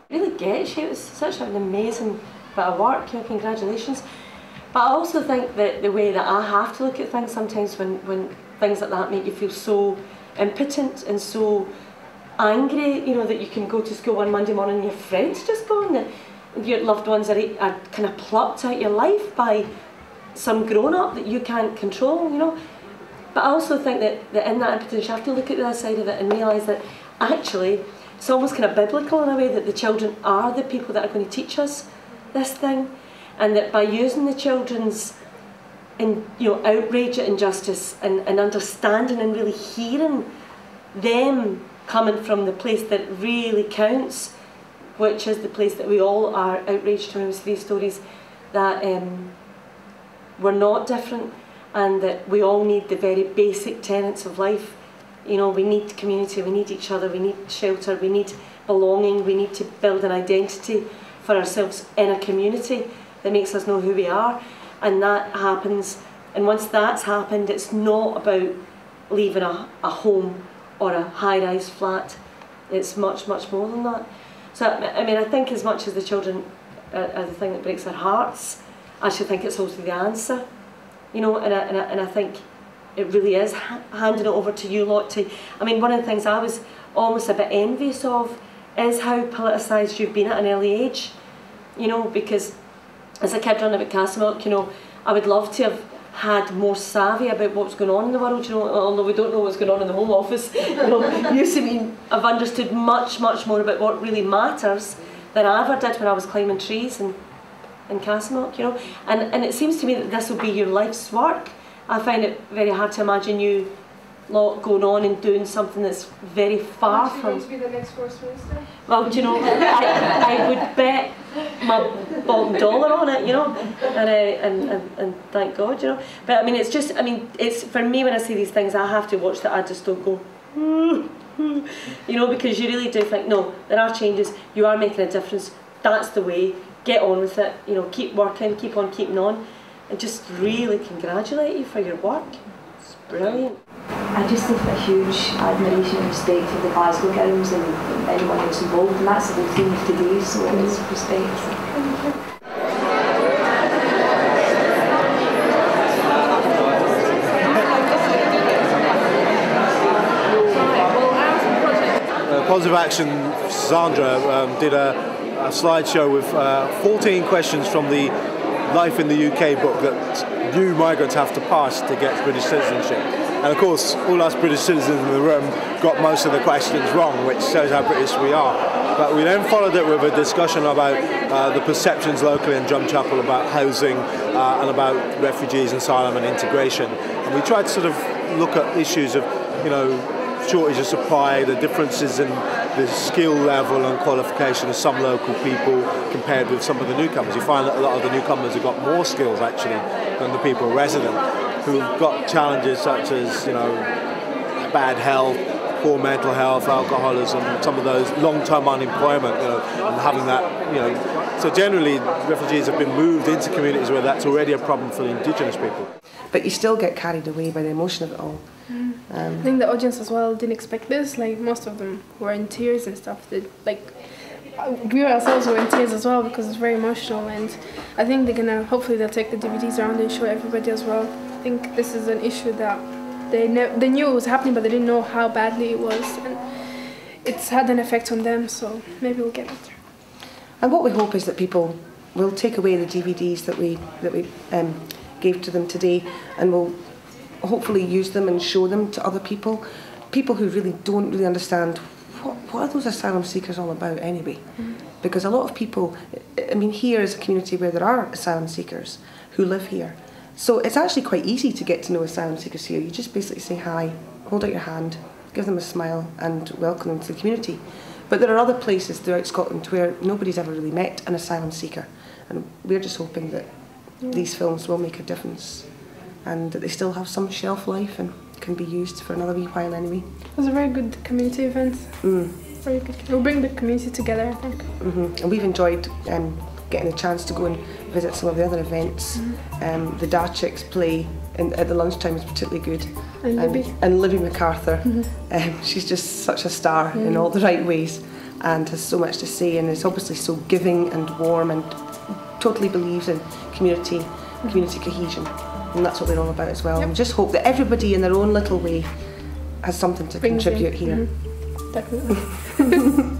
Really gets you. It was such an amazing bit of work, congratulations. But I also think that the way that I have to look at things sometimes when things like that make you feel so impotent and so angry, that you can go to school one Monday morning and your friend's just gone, and your loved ones are kind of plucked out your life by some grown-up that you can't control, But I also think that in that impotence you have to look at the other side of it and realise that actually it's almost kind of biblical in a way, that the children are the people that are going to teach us this thing, and that by using the children's outrage at injustice and understanding and really hearing them coming from the place that really counts, which is the place that we all are outraged when we see these stories, that we're not different, and that we all need the very basic tenets of life. We need community, we need each other, we need shelter, we need belonging, we need to build an identity for ourselves in a community that makes us know who we are, and that happens. And once that's happened, it's not about leaving a home or a high-rise flat. It's much, much more than that. So, I think as much as the children are the thing that breaks our hearts, I should think it's also the answer. And I think it really is handing it over to you lot to... one of the things I was almost a bit envious of is how politicised you've been at an early age. Because as a kid running about Castlemilk, I would love to have had more savvy about what's going on in the world, although we don't know what's going on in the Home Office. You see me, I've understood much, much more about what really matters than I ever did when I was climbing trees in Castlemilk, And it seems to me that this will be your life's work. I find it very hard to imagine you lot going on and doing something that's very far from... Going to be the next First Minister? Well, I would bet my bottom dollar on it, and thank God, But it's just, it's for me when I see these things, I have to watch that. I just don't go, because you really do think, no, there are changes, you are making a difference, that's the way, get on with it, keep working, keep on keeping on, and just really congratulate you for your work. It's brilliant. I just have a huge admiration and respect for the Glasgow girls and anyone else involved, and that's the whole theme of today, so it's respect. Positive Action, Sandra did a slideshow with 14 questions from the Life in the UK book that new migrants have to pass to get British citizenship. And of course, all us British citizens in the room got most of the questions wrong, which shows how British we are. But we then followed it with a discussion about the perceptions locally in Drumchapel about housing and about refugees, asylum and integration. And we tried to sort of look at issues of, shortage of supply, the differences in the skill level and qualification of some local people compared with some of the newcomers. You find that a lot of the newcomers have got more skills actually than the people resident, who've got challenges such as bad health, poor mental health, alcoholism, some of those long-term unemployment, and having that, So generally, refugees have been moved into communities where that's already a problem for the indigenous people. But you still get carried away by the emotion of it all. I think the audience as well didn't expect this. Like most of them were in tears and stuff. We ourselves were in tears as well because it's very emotional. And I think hopefully they'll take the DVDs around and show everybody as well. I think this is an issue that they knew it was happening, but they didn't know how badly it was, and it's had an effect on them. So maybe we'll get better. And what we hope is that people will take away the DVDs that we gave to them today, and will hopefully use them and show them to other people who really don't really understand what are those asylum seekers all about anyway. Because a lot of people, here is a community where there are asylum seekers who live here, so it's actually quite easy to get to know asylum seekers here. You just basically say hi, hold out your hand, give them a smile and welcome them to the community. But there are other places throughout Scotland where nobody's ever really met an asylum seeker, and we're just hoping that these films will make a difference, and that they still have some shelf life and can be used for another wee while anyway. It was a very good community event. Very good. It'll bring the community together, I think. And we've enjoyed getting a chance to go and visit some of the other events. The Darchicks play at the lunchtime is particularly good. And Libby. And Libby MacArthur. She's just such a star in all the right ways. and has so much to say, and is obviously so giving and warm, and totally believes in community cohesion, and that's what we're all about as well. Yep. And just hope that everybody in their own little way has something to contribute here. Definitely.